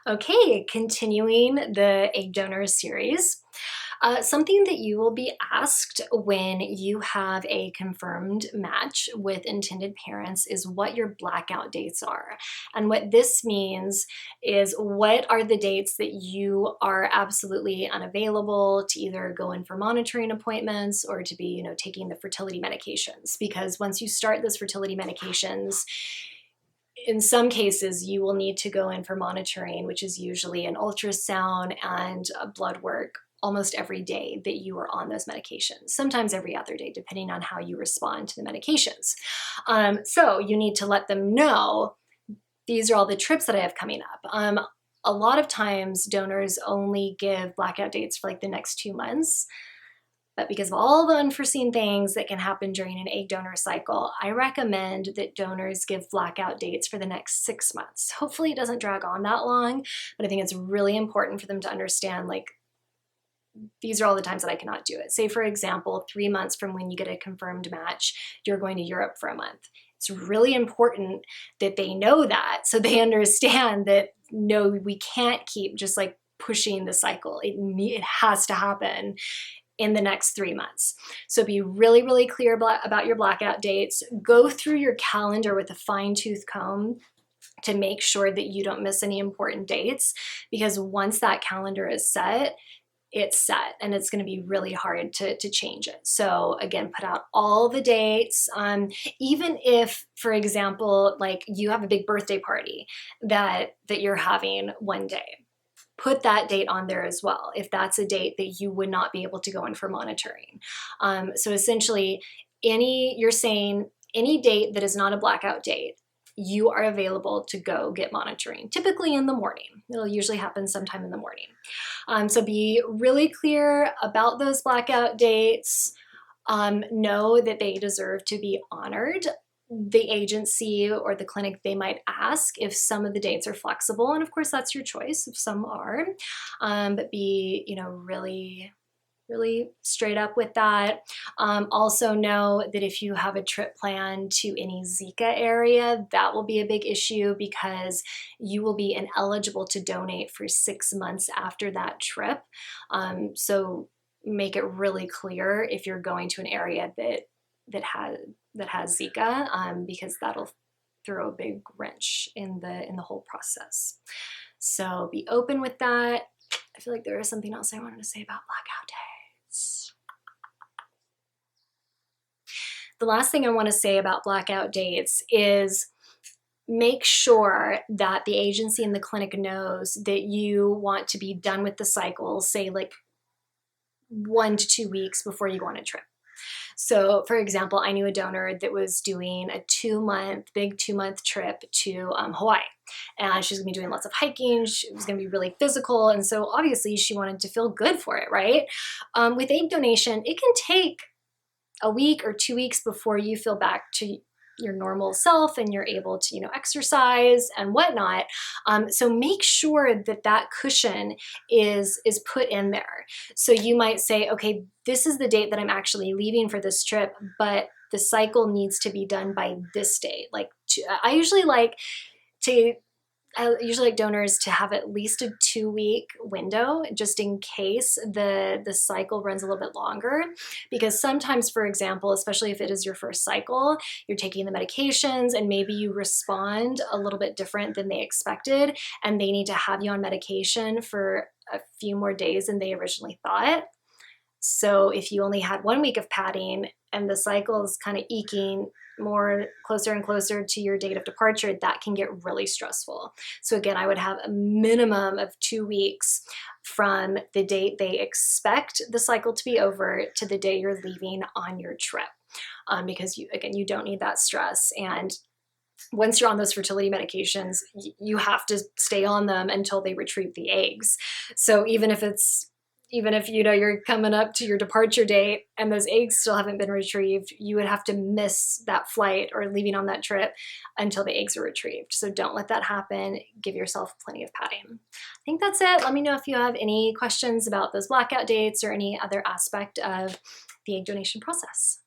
Okay, continuing the egg donor series. Something that you will be asked when you have a confirmed match with intended parents is what your blackout dates are. And what this means is what are the dates that you are absolutely unavailable to either go in for monitoring appointments or to be, taking the fertility medications. Because once you start those fertility medications, in some cases, you will need to go in for monitoring, which is usually an ultrasound and blood work almost every day that you are on those medications, sometimes every other day, depending on how you respond to the medications. So you need to let them know these are all the trips that I have coming up. A lot of times donors only give blackout dates for like the next 2 months. But because of all the unforeseen things that can happen during an egg donor cycle, I recommend that donors give blackout dates for the next 6 months. Hopefully it doesn't drag on that long, but I think it's really important for them to understand, like, these are all the times that I cannot do it. Say, for example, 3 months from when you get a confirmed match, you're going to Europe for a month. It's really important that they know that so they understand that, no, we can't keep just like pushing the cycle. It has to happen in the next 3 months. So be really, really clear about your blackout dates. Go through your calendar with a fine-tooth comb to make sure that you don't miss any important dates, because once that calendar is set, it's set and it's going to be really hard to change it. So again, put out all the dates. Even if, for example, like you have a big birthday party that you're having one day, put that date on there as well, if that's a date that you would not be able to go in for monitoring. So essentially, you're saying any date that is not a blackout date, you are available to go get monitoring, typically in the morning. It'll usually happen sometime in the morning. So be really clear about those blackout dates. Know that they deserve to be honored. The agency or the clinic, they might ask if some of the dates are flexible, and of course that's your choice if some are, but be really straight up with that. Also know that if you have a trip planned to any Zika area, that will be a big issue because you will be ineligible to donate for 6 months after that trip. So make it really clear if you're going to an area that has Zika, because that'll throw a big wrench in the whole process. So be open with that. I feel like there is something else I wanted to say about blackout dates. The last thing I want to say about blackout dates is make sure that the agency and the clinic knows that you want to be done with the cycle, say like 1 to 2 weeks before you go on a trip. So for example, I knew a donor that was doing a big 2 month trip to Hawaii. And she was gonna be doing lots of hiking. She was gonna be really physical. And so obviously she wanted to feel good for it, right? With egg donation, it can take a week or 2 weeks before you feel back to your normal self and you're able to, exercise and whatnot. So make sure that cushion is put in there. So you might say, okay, this is the date that I'm actually leaving for this trip, but the cycle needs to be done by this date. I usually like donors to have at least a 2-week window just in case the cycle runs a little bit longer, because sometimes, for example, especially if it is your first cycle, you're taking the medications and maybe you respond a little bit different than they expected and they need to have you on medication for a few more days than they originally thought. So if you only had 1 week of padding and the cycle is kind of eking more closer and closer to your date of departure, that can get really stressful. So again, I would have a minimum of 2 weeks from the date they expect the cycle to be over to the day you're leaving on your trip, because you don't need that stress. And once you're on those fertility medications, you have to stay on them until they retrieve the eggs. So even if you're coming up to your departure date and those eggs still haven't been retrieved, you would have to miss that flight or leaving on that trip until the eggs are retrieved. So don't let that happen. Give yourself plenty of padding. I think that's it. Let me know if you have any questions about those blackout dates or any other aspect of the egg donation process.